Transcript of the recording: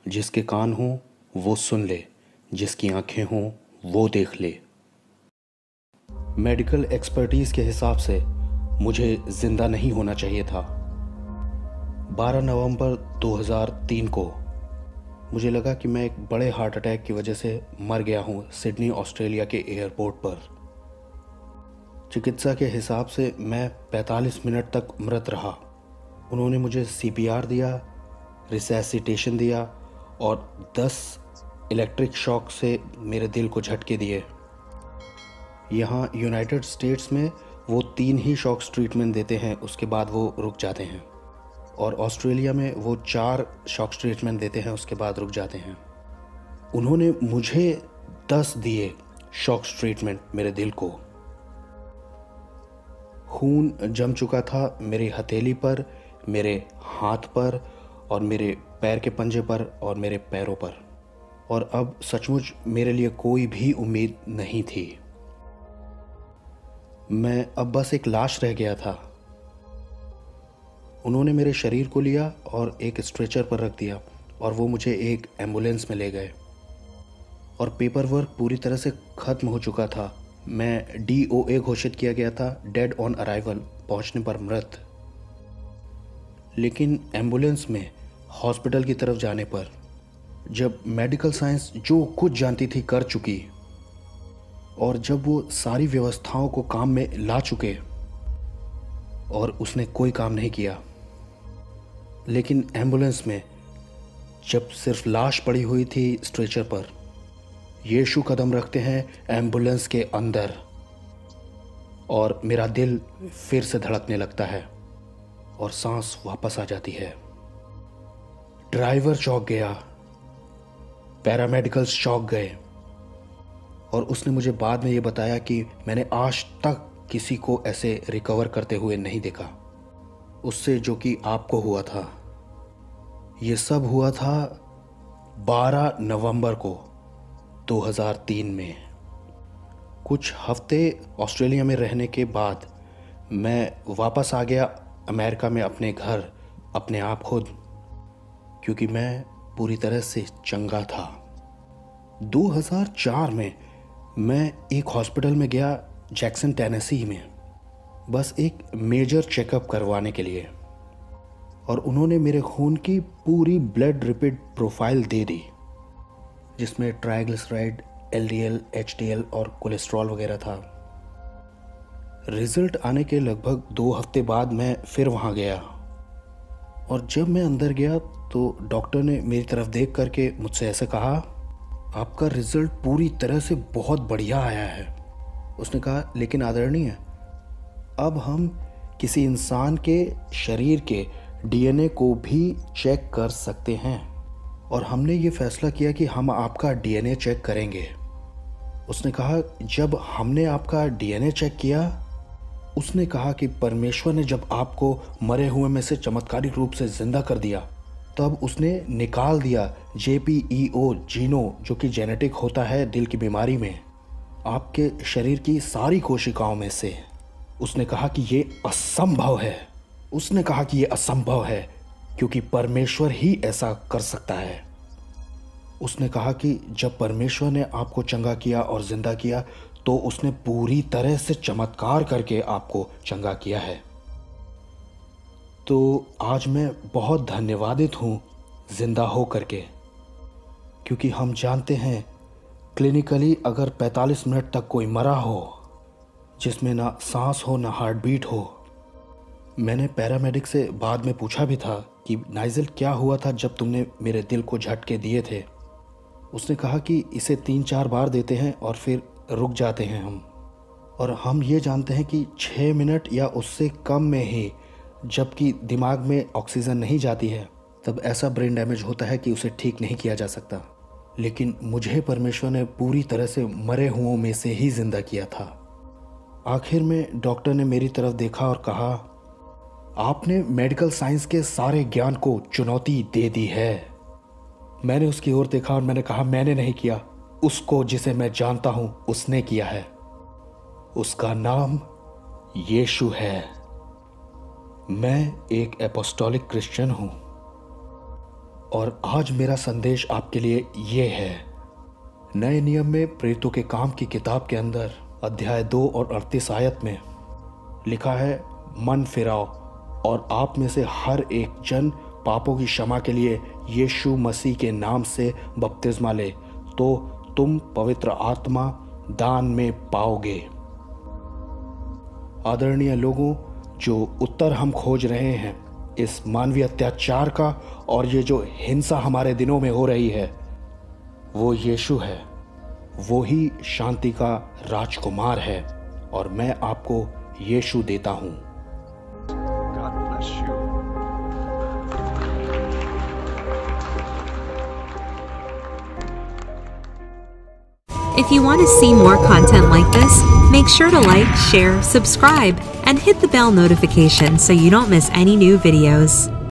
जिसके कान हों वो सुन ले, जिसकी आंखें हों वो देख ले। मेडिकल एक्सपर्टीज़ के हिसाब से मुझे ज़िंदा नहीं होना चाहिए था। 12 नवंबर 2003 को मुझे लगा कि मैं एक बड़े हार्ट अटैक की वजह से मर गया हूँ सिडनी ऑस्ट्रेलिया के एयरपोर्ट पर। चिकित्सा के हिसाब से मैं 45 मिनट तक मृत रहा। उन्होंने मुझे CPR दिया, रिसैसिटेशन दिया और 10 इलेक्ट्रिक शॉक से मेरे दिल को झटके दिए। यहाँ यूनाइटेड स्टेट्स में वो 3 ही शॉक्स ट्रीटमेंट देते हैं, उसके बाद वो रुक जाते हैं। और ऑस्ट्रेलिया में वो 4 शॉक्स ट्रीटमेंट देते हैं, उसके बाद रुक जाते हैं। उन्होंने मुझे 10 दिए शॉक्स ट्रीटमेंट मेरे दिल को। खून जम चुका था मेरी हथेली पर, मेरे हाथ पर और मेरे पैर के पंजे पर और मेरे पैरों पर। और अब सचमुच मेरे लिए कोई भी उम्मीद नहीं थी। मैं अब बस एक लाश रह गया था। उन्होंने मेरे शरीर को लिया और एक स्ट्रेचर पर रख दिया और वो मुझे एक एम्बुलेंस में ले गए। और पेपर वर्क पूरी तरह से ख़त्म हो चुका था। मैं DOA घोषित किया गया था, डेड ऑन अराइवल, पहुंचने पर मृत। लेकिन एम्बुलेंस में हॉस्पिटल की तरफ जाने पर जब मेडिकल साइंस जो कुछ जानती थी कर चुकी और जब वो सारी व्यवस्थाओं को काम में ला चुके और उसने कोई काम नहीं किया। लेकिन एम्बुलेंस में जब सिर्फ लाश पड़ी हुई थी स्ट्रेचर पर, यीशु कदम रखते हैं एम्बुलेंस के अंदर और मेरा दिल फिर से धड़कने लगता है और सांस वापस आ जाती है। ड्राइवर चौंक गया, पैरामेडिकल्स चौंक गए और उसने मुझे बाद में ये बताया कि मैंने आज तक किसी को ऐसे रिकवर करते हुए नहीं देखा उससे जो कि आपको हुआ था। ये सब हुआ था 12 नवंबर को 2003 में। कुछ हफ्ते ऑस्ट्रेलिया में रहने के बाद मैं वापस आ गया अमेरिका में अपने घर, अपने आप खुद, क्योंकि मैं पूरी तरह से चंगा था। 2004 में मैं एक हॉस्पिटल में गया जैक्सन टेनेसी में, बस एक मेजर चेकअप करवाने के लिए। और उन्होंने मेरे खून की पूरी ब्लड रिपिड प्रोफाइल दे दी, जिसमें ट्राइग्लिसराइड, LDL, HDL और कोलेस्ट्रॉल वगैरह था। रिजल्ट आने के लगभग 2 हफ्ते बाद मैं फिर वहाँ गया और जब मैं अंदर गया तो डॉक्टर ने मेरी तरफ देख करके मुझसे ऐसे कहा, आपका रिजल्ट पूरी तरह से बहुत बढ़िया आया है। उसने कहा, लेकिन आदरणीय, अब हम किसी इंसान के शरीर के DNA को भी चेक कर सकते हैं और हमने ये फैसला किया कि हम आपका DNA चेक करेंगे। उसने कहा, जब हमने आपका DNA चेक किया, उसने कहा कि परमेश्वर ने जब आपको मरे हुए में से चमत्कारिक रूप से जिंदा कर दिया, तब उसने निकाल दिया JPEO जीनो, जो कि जेनेटिक होता है दिल की बीमारी में, आपके शरीर की सारी कोशिकाओं में से। उसने कहा कि ये असंभव है। उसने कहा कि ये असंभव है क्योंकि परमेश्वर ही ऐसा कर सकता है। उसने कहा कि जब परमेश्वर ने आपको चंगा किया और जिंदा किया तो उसने पूरी तरह से चमत्कार करके आपको चंगा किया है। तो आज मैं बहुत धन्यवादित हूँ जिंदा हो करके, क्योंकि हम जानते हैं क्लिनिकली अगर 45 मिनट तक कोई मरा हो जिसमें ना सांस हो ना हार्ट बीट हो। मैंने पैरामेडिक से बाद में पूछा भी था कि नाइजल क्या हुआ था जब तुमने मेरे दिल को झटके दिए थे। उसने कहा कि इसे 3-4 बार देते हैं और फिर रुक जाते हैं हम, और हम ये जानते हैं कि 6 मिनट या उससे कम में ही जबकि दिमाग में ऑक्सीजन नहीं जाती है तब ऐसा ब्रेन डैमेज होता है कि उसे ठीक नहीं किया जा सकता। लेकिन मुझे परमेश्वर ने पूरी तरह से मरे हुओं में से ही जिंदा किया था। आखिर में डॉक्टर ने मेरी तरफ देखा और कहा, आपने मेडिकल साइंस के सारे ज्ञान को चुनौती दे दी है। मैंने उसकी ओर देखा और मैंने कहा, मैंने नहीं किया, उसको जिसे मैं जानता हूं उसने किया है। उसका नाम यीशु है। मैं एक एपोस्टोलिक क्रिश्चियन हूं। और आज मेरा संदेश आपके लिए ये है। नए नियम में प्रेरितों के काम की किताब के अंदर अध्याय 2 और 38 आयत में लिखा है, मन फिराओ और आप में से हर एक जन पापों की क्षमा के लिए यीशु मसीह के नाम से बपतिस्मा ले, तो तुम पवित्र आत्मा दान में पाओगे। आदरणीय लोगों, जो उत्तर हम खोज रहे हैं इस मानवीय अत्याचार का और ये जो हिंसा हमारे दिनों में हो रही है, वो यीशु है। वो ही शांति का राजकुमार है और मैं आपको यीशु देता हूँ। God bless you. If you want to see more content like this, make sure to like, share, subscribe, and hit the bell notification so you don't miss any new videos.